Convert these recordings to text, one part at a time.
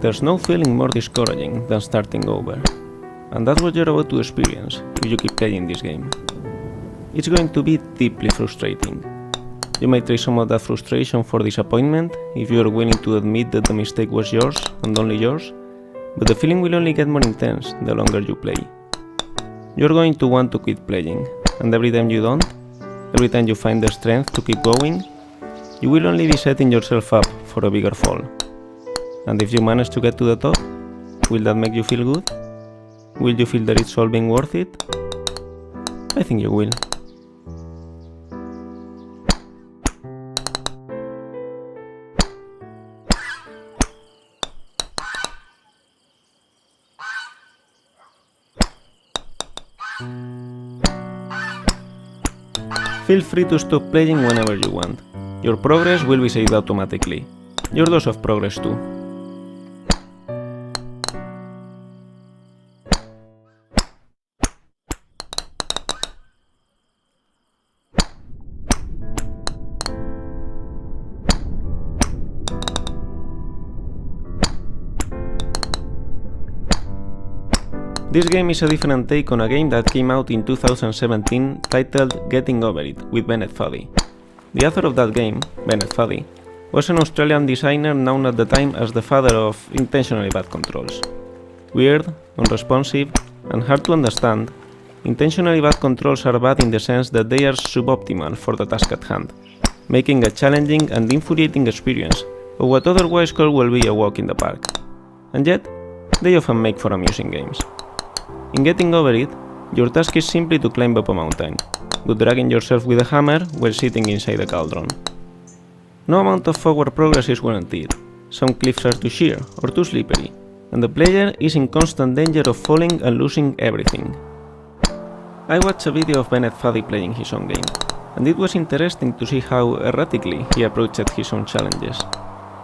There's no feeling more discouraging than starting over, and that's what you're about to experience if you keep playing this game. It's going to be deeply frustrating. You may trade some of that frustration for disappointment if you are willing to admit that the mistake was yours and only yours, but the feeling will only get more intense the longer you play. You're going to want to quit playing, and every time you don't, every time you find the strength to keep going, you will only be setting yourself up for a bigger fall. And if you manage to get to the top, will that make you feel good? Will you feel that it's all being worth it? I think you will. Feel free to stop playing whenever you want. Your progress will be saved automatically. Your dose of progress too. This game is a different take on a game that came out in 2017 titled Getting Over It with Bennett Foddy. The author of that game, Bennett Foddy, was an Australian designer known at the time as the father of intentionally bad controls. Weird, unresponsive, and hard to understand, intentionally bad controls are bad in the sense that they are suboptimal for the task at hand, making a challenging and infuriating experience of what otherwise could well be a walk in the park. And yet, they often make for amusing games. In Getting Over It, your task is simply to climb up a mountain, but dragging yourself with a hammer while sitting inside a cauldron. No amount of forward progress is guaranteed. Some cliffs are too sheer or too slippery, and the player is in constant danger of falling and losing everything. I watched a video of Bennett Foddy playing his own game, and it was interesting to see how erratically he approached his own challenges.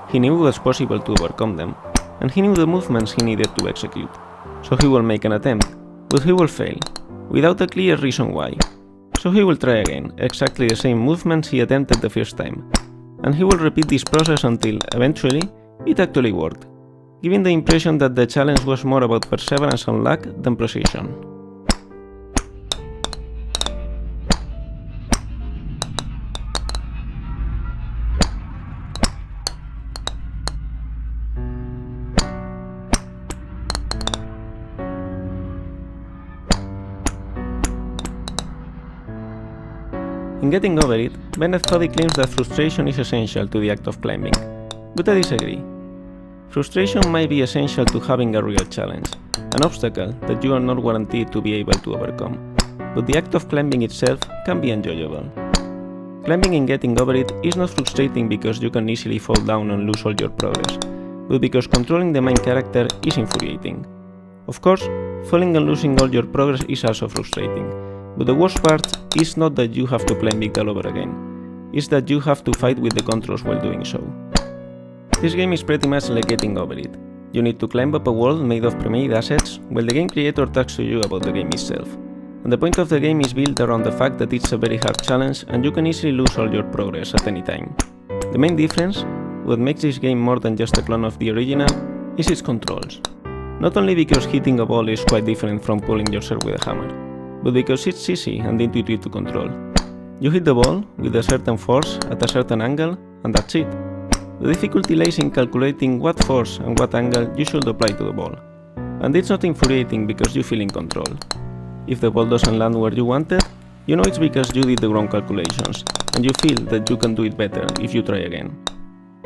He knew it was possible to overcome them, and he knew the movements he needed to execute, so he will make an attempt, but he will fail, without a clear reason why. So he will try again, exactly the same movements he attempted the first time, and he will repeat this process until, eventually, it actually worked, giving the impression that the challenge was more about perseverance and luck than precision. In Getting Over It, Bennett Foddy claims that frustration is essential to the act of climbing, but I disagree. Frustration might be essential to having a real challenge, an obstacle that you are not guaranteed to be able to overcome, but the act of climbing itself can be enjoyable. Climbing in Getting Over It is not frustrating because you can easily fall down and lose all your progress, but because controlling the main character is infuriating. Of course, falling and losing all your progress is also frustrating, but the worst part is not that you have to climb it all over again, it's that you have to fight with the controls while doing so. This game is pretty much like Getting Over It. You need to climb up a wall made of pre-made assets while the game creator talks to you about the game itself. And the point of the game is built around the fact that it's a very hard challenge and you can easily lose all your progress at any time. The main difference, what makes this game more than just a clone of the original, is its controls. Not only because hitting a ball is quite different from pulling yourself with a hammer, but because it's easy and intuitive to control. You hit the ball with a certain force at a certain angle, and that's it. The difficulty lies in calculating what force and what angle you should apply to the ball. And it's not infuriating because you feel in control. If the ball doesn't land where you wanted, you know it's because you did the wrong calculations, and you feel that you can do it better if you try again.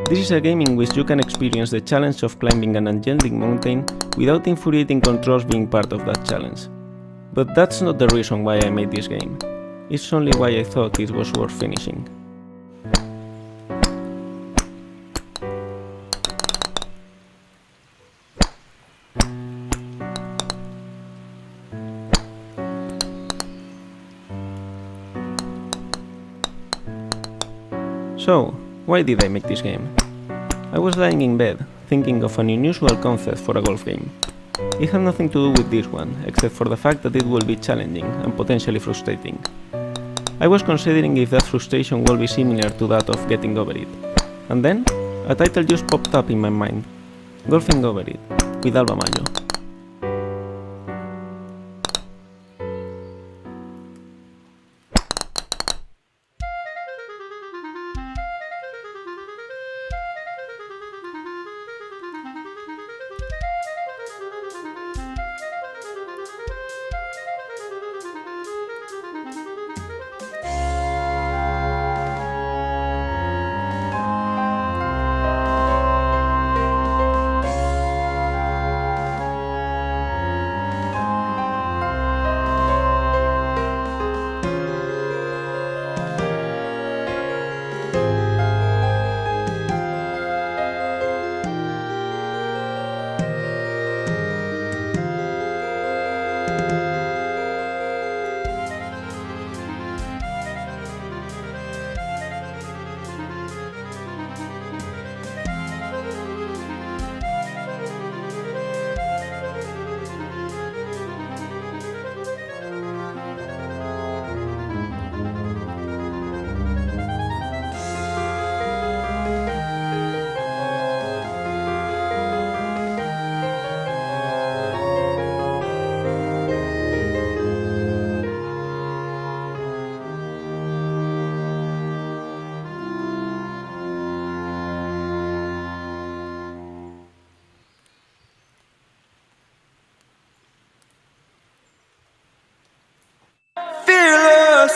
This is a game in which you can experience the challenge of climbing an enchanting mountain without infuriating controls being part of that challenge. But that's not the reason why I made this game. It's only why I thought it was worth finishing. So, why did I make this game? I was lying in bed, thinking of an unusual concept for a golf game. It had nothing to do with this one, except for the fact that it will be challenging and potentially frustrating. I was considering if that frustration will be similar to that of Getting Over It, and then a title just popped up in my mind. Golfing Over It, with Alba Mayo. Fearless.